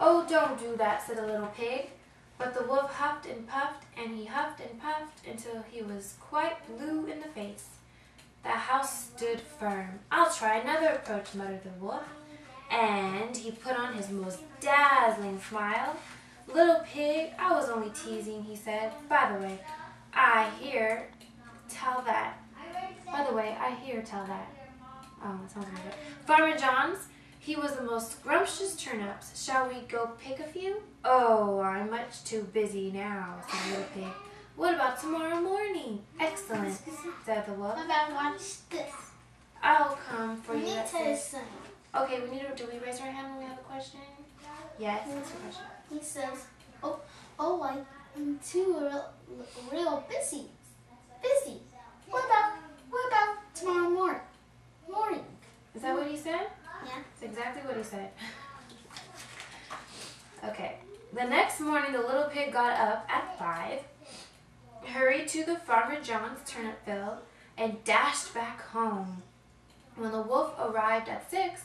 "Oh, don't do that," said the little pig. But the wolf huffed and puffed, and he huffed and puffed until he was quite blue in the face. The house stood firm. "I'll try another approach," muttered the wolf, and he put on his most dazzling smile. "Little pig, I was only teasing," he said. By the way, I hear tell that. Oh, it sounds really good. Farmer John's, he was the most scrumptious turnips. "Shall we go pick a few?" "Oh, I'm much too busy now," said the little pig. "What about tomorrow morning?" "Excellent," said the wolf. How about watch this? "I'll come for you." Let me tell you something. Okay, do we raise our hand when we have a question? Yes, what's your question? He says, oh, I'm too real busy. Busy. What about tomorrow morning? Is that what he said? Yeah. That's exactly what he said. Okay. The next morning, the little pig got up at 5, hurried to the Farmer John's turnip field, and dashed back home. When the wolf arrived at 6,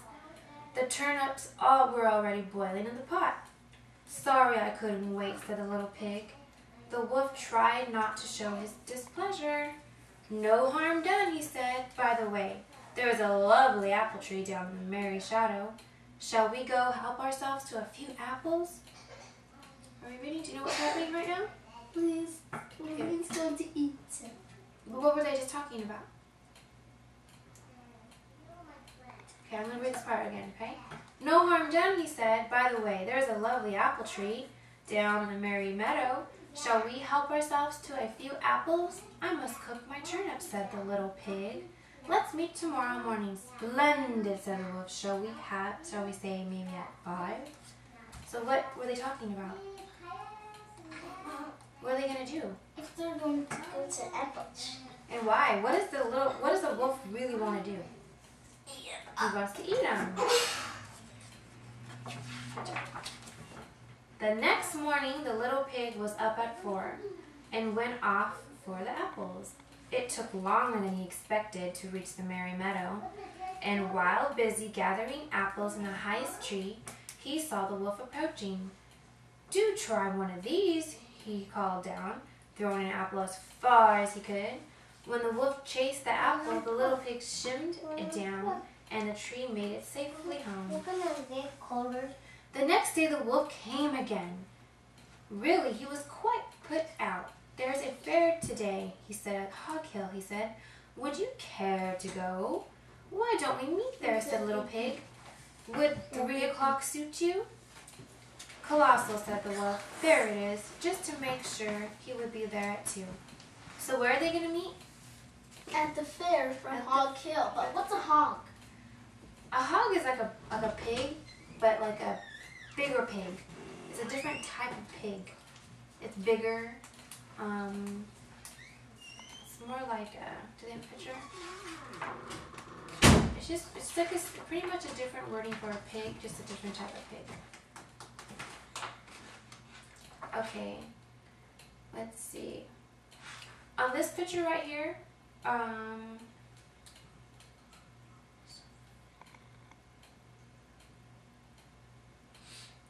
the turnips were already boiling in the pot. "Sorry I couldn't wait," said the little pig. The wolf tried not to show his displeasure. "No harm done," he said. "By the way, there is a lovely apple tree down in the Merry Shadow. Shall we go help ourselves to a few apples?" Are we ready? Do you know what's happening right now? Please go to eat. What were they just talking about? Okay, I'm going to read this part again, okay? "No harm done," he said. "By the way, there's a lovely apple tree down in the Merry Meadow. Shall we help ourselves to a few apples? I must cook my turnips," said the little pig. "Let's meet tomorrow morning." "Splendid," said the wolf. Shall we say maybe at 5? So what were they talking about? What are they going to do? If they're going to go to apple tree. And why? What does the wolf really want to do? He wants to eat them. The next morning, the little pig was up at 4 and went off for the apples. It took longer than he expected to reach the Merry Meadow, and while busy gathering apples in the highest tree, he saw the wolf approaching. "Do try one of these," he called down, throwing an apple as far as he could. When the wolf chased the apple, the little pig shimmed it down, and the tree made it safely home. We're gonna get colder. The next day the wolf came again. Really, he was quite put out. "There's a fair today," he said, "at Hog Hill," he said. "Would you care to go?" "Why don't we meet there?" said Little Pig. "Would 3 o'clock suit you?" "Colossal," said the wolf. "There it is." Just to make sure, he would be there at 2. So where are they going to meet? At the fair from Hog Hill. But what's a hog? A hog is like a pig, but like a bigger pig. It's a different type of pig. It's bigger. It's more like do they have a picture? It's like pretty much a different wording for a pig, just a different type of pig. Okay, let's see. On this picture right here,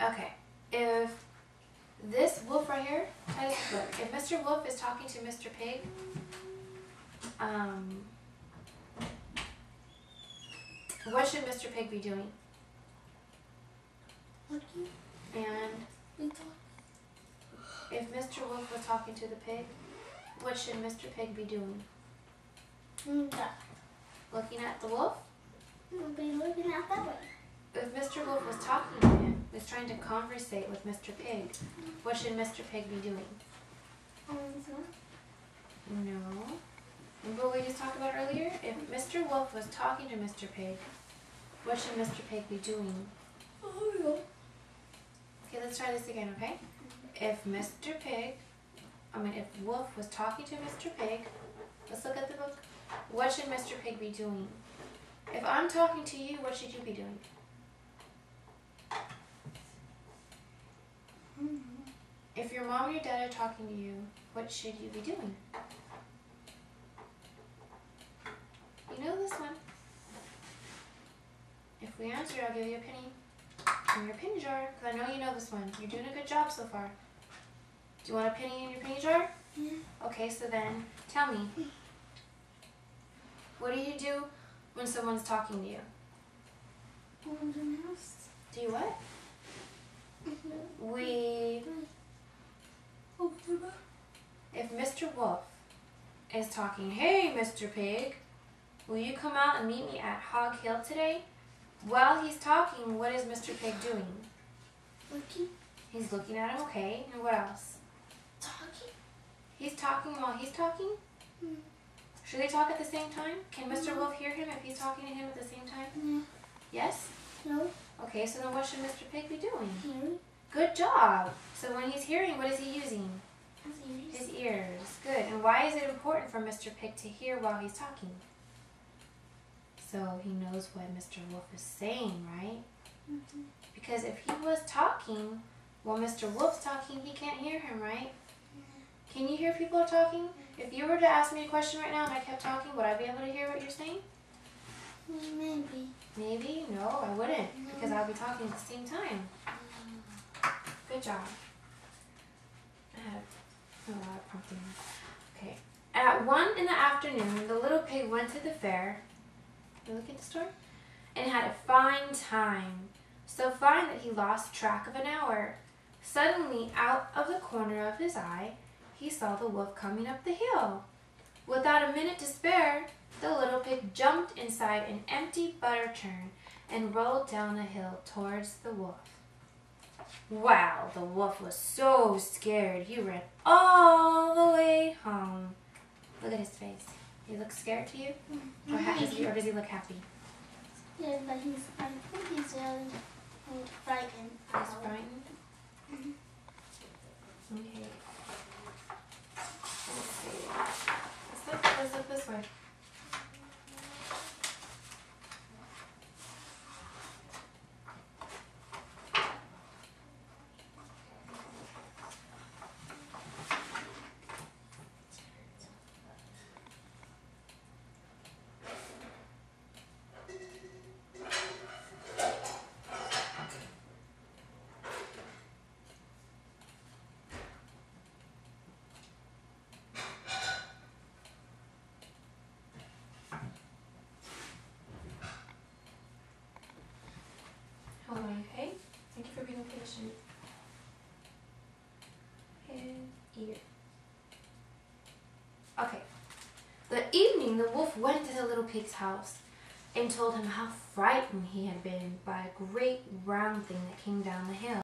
okay, if this wolf right here, look, if Mr. Wolf is talking to Mr. Pig, what should Mr. Pig be doing? Looking. And if Mr. Wolf was talking to the pig, what should Mr. Pig be doing? Looking at the wolf? We'll be looking at that way. If Mr. Wolf was talking to him, was trying to conversate with Mr. Pig, what should Mr. Pig be doing? No. Remember what we just talked about earlier? If Mr. Wolf was talking to Mr. Pig, what should Mr. Pig be doing? Okay, let's try this again, okay? If Wolf was talking to Mr. Pig, let's look at the book. What should Mr. Pig be doing? If I'm talking to you, what should you be doing? If your mom or your dad are talking to you, what should you be doing? You know this one. If we answer, I'll give you a penny. in your penny jar, because I know you know this one. You're doing a good job so far. Do you want a penny in your penny jar? Yeah. Okay, so then tell me. What do you do when someone's talking to you? Open the house. Do you what? We... Open the If Mr. Wolf is talking, "Hey, Mr. Pig, will you come out and meet me at Hog Hill today?" While he's talking, what is Mr. Pig doing? looking. He's looking at him, okay. And what else? Talking. He's talking while he's talking? Mm. Should they talk at the same time? Can Mr. Wolf hear him if he's talking to him at the same time? Yeah. Yes? No. Okay, so then what should Mr. Pig be doing? Hearing. Good job. So when he's hearing, what is he using? Ears. His ears. Good. And why is it important for Mr. Pig to hear while he's talking? So he knows what Mr. Wolf is saying, right? Mm-hmm. Because if he was talking while Mr. Wolf's talking, he can't hear him, right? Can you hear people talking? If you were to ask me a question right now and I kept talking, would I be able to hear what you're saying? Maybe. Maybe. No, I wouldn't. Because I'll be talking at the same time. Good job. I had a lot of prompting. Okay. At 1 in the afternoon, the little pig went to the fair. You look at the store? And had a fine time. So fine that he lost track of an hour. Suddenly, out of the corner of his eye, he saw the wolf coming up the hill. Without a minute to spare, the little pig jumped inside an empty butter churn and rolled down the hill towards the wolf. Wow, the wolf was so scared he ran all the way home. Look at his face. He looks scared to you? Or does he look happy? Yeah, but I think he's really frightened. He's frightened? Okay. Let's see. Let's look this way. Hold on, okay? Thank you for being patient. And ear. Okay. The evening, the wolf went to the little pig's house and told him how frightened he had been by a great round thing that came down the hill.